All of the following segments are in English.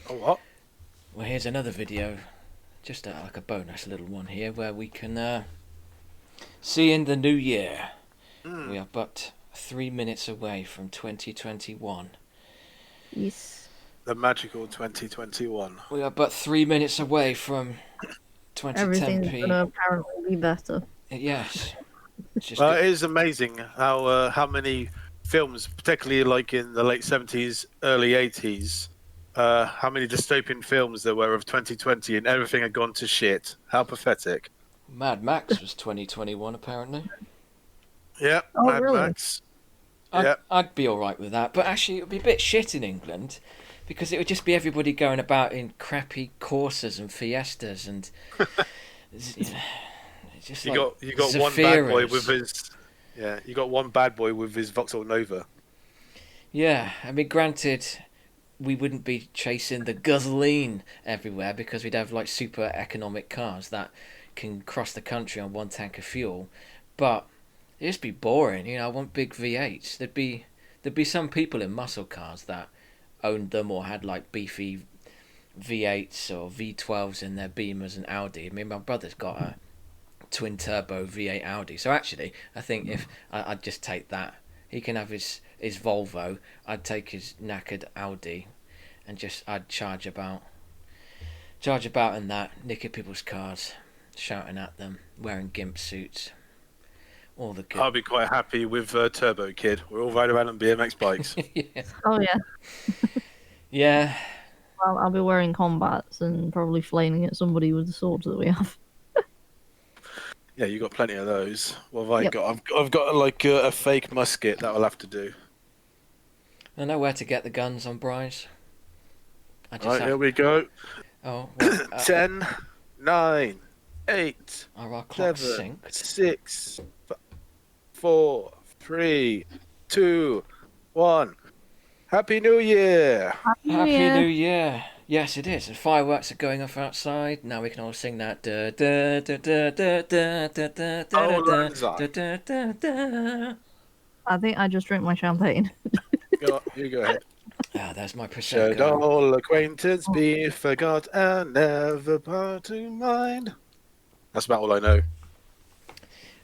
Oh, what? Well, here's another video, just like a bonus little one here, where we can see in the new year. We Mm, are but 3 minutes away from 2021. Yes. the magical 2021. We are but 3 minutes away from Everything's 2010p. gonna apparently be better. Yes, it's just Well, good. it is amazing how many films, particularly like in the late 70s, early 80s, how many dystopian films there were of 2020 and everything had gone to shit. How pathetic. Mad Max was 2021 apparently. Yeah, Oh, Mad really? Max. I'd Yeah. I'd be all right with that, but actually it would be a bit shit in England, because it would just be everybody going about in crappy Corsas and Fiestas and you know, it's just like You got one bad boy with Zafiras. his you got one bad boy with his Vauxhall Nova. Yeah, I mean, granted, we wouldn't be chasing the gasoline everywhere because we'd have like super economic cars that can cross the country on one tank of fuel, but it'd just be boring. I want big V8s. There'd be some people in muscle cars that owned them or had like beefy V8s or V12s in their Beamers and Audi. I mean, my brother's got a twin turbo V8 Audi. So actually, I think if I'd just take that, he can have his Volvo. I'd take his knackered Audi, and just I'd charge about in that, nicking people's cars, shouting at them, wearing gimp suits, all the good. I'll be quite happy with Turbo Kid. We're all ride around on BMX bikes. Yeah, Oh yeah. yeah. Well, I'll be wearing combats and probably flailing at somebody with the swords that we have. Yeah, you got plenty of those. What have I Yep. got? I've got like a fake musket that I'll have to do. I know where to get the guns on Bryce. I just Right, have. here we go. Oh, well, 10, 9, 8, are our clocks 7, synced? 6, 4, 3, 2, 1. Happy New Year! Happy New Year! Yes, it is. The fireworks are going off outside. Now we can all sing that. Da, da, da, da, da, da, da, da, da, Old da, Lang Syne. da, da, da, da. I think I just drank my champagne. You go ahead. Ah, there's my Should prosecco. all acquaintance be forgot and never part to mind? That's about all I know.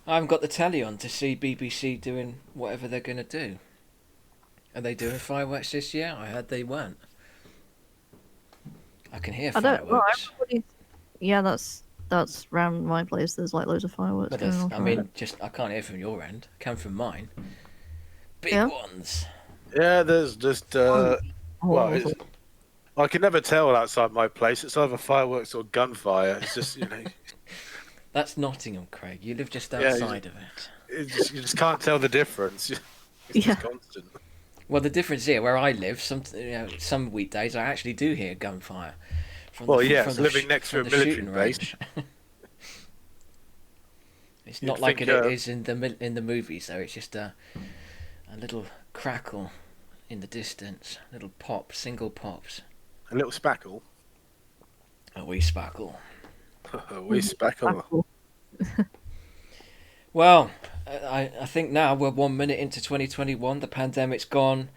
I haven't got the telly on to see BBC doing whatever they're going to do. Are they doing fireworks this year? I heard they weren't. I can hear I don't. Well, fireworks. everybody. Yeah, that's round my place. There's like loads of fireworks But going there's, off. I around mean, just I can't hear from your end. I can from mine. Big Yeah? ones. Yeah, there's just Oh, well, oh, I can never tell outside my place. It's either fireworks or gunfire. It's just That's Nottingham, Craig. You live just Yeah, outside of it. you just can't tell the difference. It's Yeah. just constant. Well, the difference here, where I live, some weekdays I actually do hear gunfire. From Well, the, yeah, from it's the living sh- next to from a the military shooting base. range. It's You'd not like think, it is in the movies, though. It's just a little crackle in the distance, little pop, single pops, a little spackle. a wee sparkle. A wee spackle. cool. Well, I think now we're 1 minute into 2021. The pandemic's gone.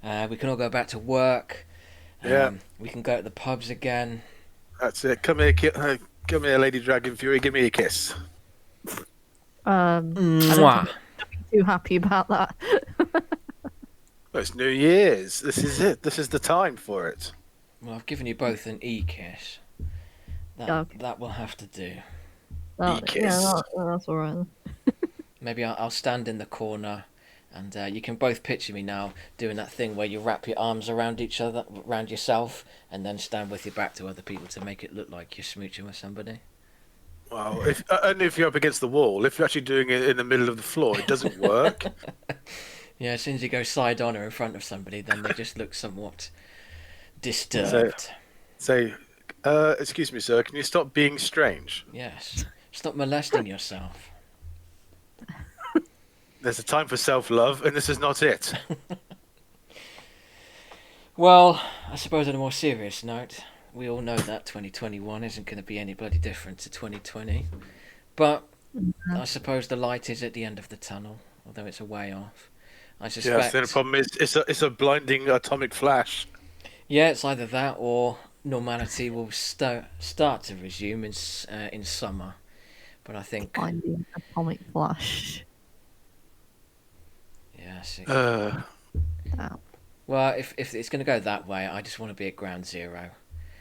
We can all go back to work. Yeah. We can go to the pubs again. That's it. Come here, Lady Dragonfury. Give me a kiss. I don't Mwah. think I'm too happy about that. Well, it's New Year's. This is it. This is the time for it. Well, I've given you both an e-kiss. Okay. That will have to do. Yeah, kiss. that's all right. Then. Maybe I'll stand in the corner, and you can both picture me now doing that thing where you wrap your arms around each other, around yourself, and then stand with your back to other people to make it look like you're smooching with somebody. Well, if you're up against the wall, if you're actually doing it in the middle of the floor, it doesn't work. Yeah, as soon as you go side on or in front of somebody, then they just look somewhat disturbed. Say, excuse me, sir. Can you stop being strange? Yes. Stop molesting yourself. There's a time for self-love, and this is not it. Well, I suppose on a more serious note, we all know that 2021 isn't going to be any bloody different to 2020. But I suppose the light is at the end of the tunnel, although it's a way off. I Yes, suspect. the only problem is it's a blinding atomic flash. Yeah, it's either that or normality will start to resume in summer. But I think, Finding atomic flash. yeah, see. Damn. Well, if it's going to go that way, I just want to be at ground zero.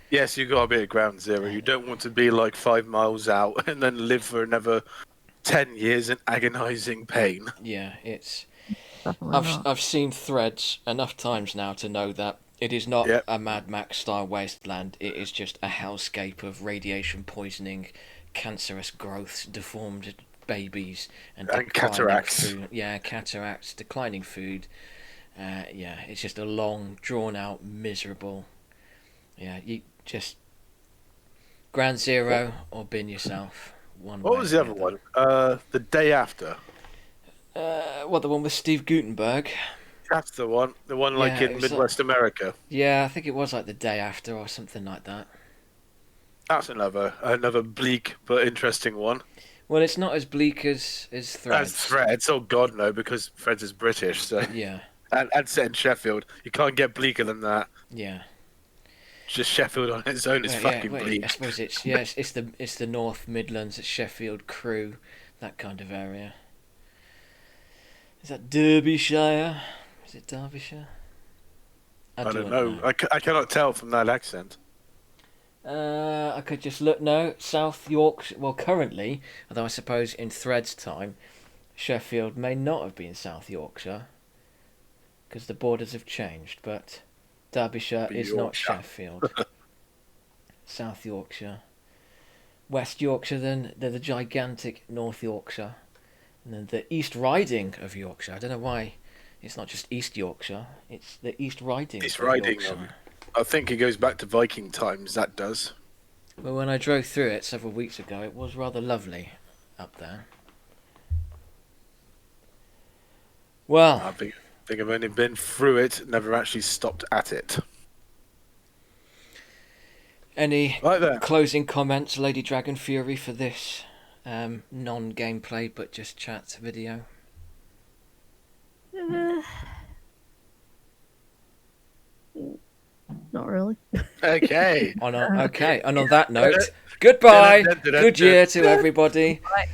Yes, you got to be at ground zero. You don't want to be like 5 miles out and then live for another 10 years in agonizing pain. Yeah, it's. Definitely not. I've seen threads enough times now to know that it is not Yep. a Mad Max style wasteland. It is just a hellscape of radiation poisoning, cancerous growths, deformed babies, and declining cataracts. food. Yeah, cataracts, declining food. Yeah, it's just a long, drawn out, miserable. Yeah, you just ground zero or bin yourself. One What way was or the other one? The Day After. What, the one with Steve Gutenberg? That's the one. The one like Yeah, it in was Midwest America. Yeah, I think it was like the day after or something like that. That's another bleak but interesting one. Well, it's not as bleak as As Threads. Threads, oh god no, because Threads is British, so Yeah, and set in Sheffield. You can't get bleaker than that. yeah. Just Sheffield on its own is fucking I bleak. suppose it's the North Midlands, it's Sheffield, Crewe, that kind of area. Is that Derbyshire? Is it Derbyshire? I don't know. I cannot tell from that accent. I could just look. No, South Yorkshire. Well, currently, although I suppose in Threads time, Sheffield may not have been South Yorkshire because the borders have changed. But Derbyshire Be is not Yorkshire. Sheffield. South Yorkshire, West Yorkshire. Then they're the gigantic North Yorkshire, and then the East Riding of Yorkshire. I don't know why it's not just East Yorkshire. It's the East Riding. East of Riding. Yorkshire. I think it goes back to Viking times. That does. Well, when I drove through it several weeks ago, it was rather lovely up there. Well, I think I've only been through it, never actually stopped at it. any Right there. closing comments, LadyDragonFury, for this non-gameplay but just chat video? Not really. Okay. Okay, and on that note, goodbye, good year to everybody. Right.